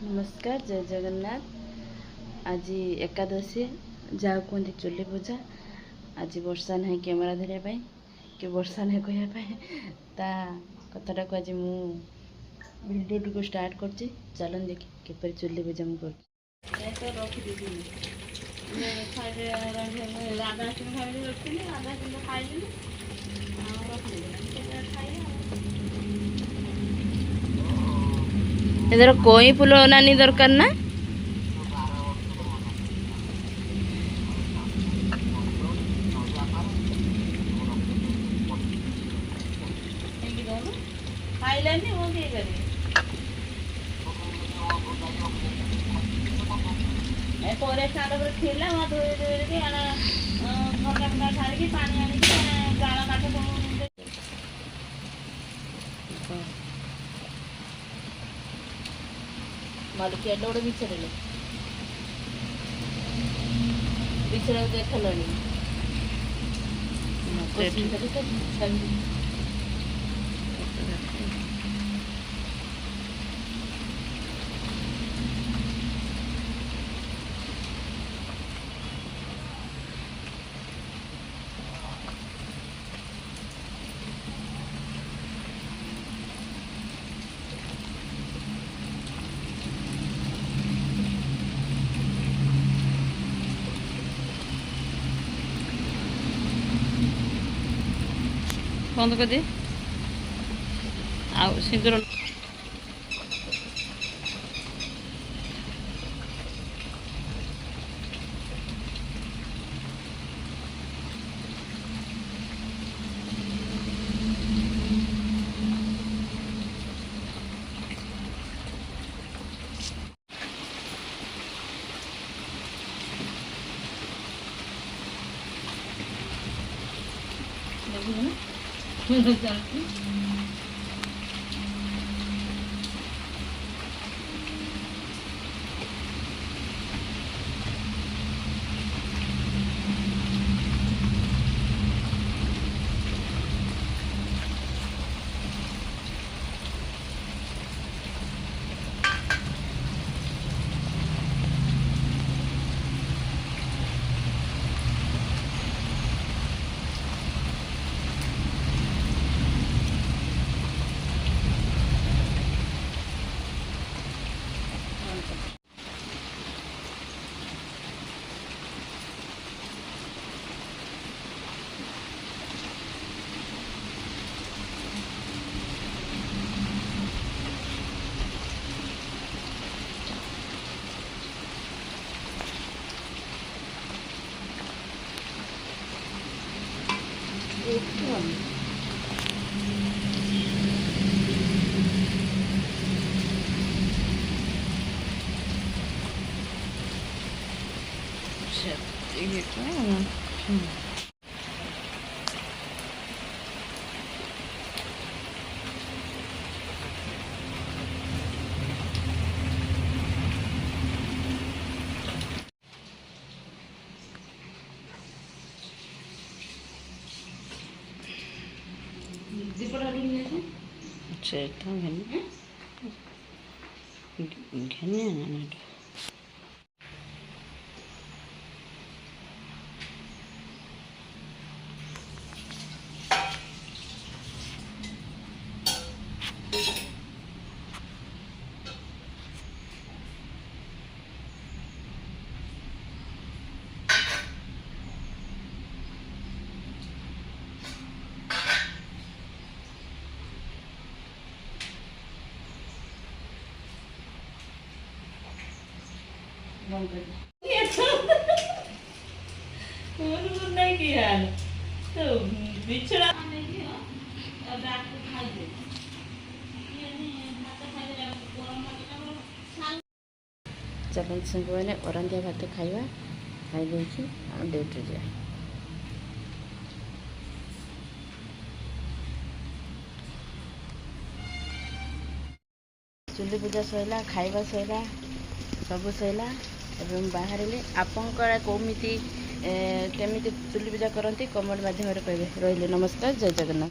नमस्कार, जय जगन्नाथ। आज एकादशी जहाँ कहते चुली पूजा। आज वर्षा ना कैमेरा धरने कि वर्षा ना कहवाई कथटा को आज भिडियो को स्टार्ट कर चलन देखी किपर चुली पूजा मुझे इधर कोई फूल नानी दरकार ना मालिक एडोड़ बिछड़े बिछड़ा देखल बंद कर दे शीघ्र नहीं किया तो बिछड़ा चलन संग मैंने अरंदिया भात खाइबा खाई देखी ड्यूटी जाए चुली पूजा सैला खाइबा सैला सब सैला एवं बाहर आपंकर कौमिति केमी चुली पूजा करती कमेंट माध्यम कहे रही नमस्कार जय जगन्नाथ।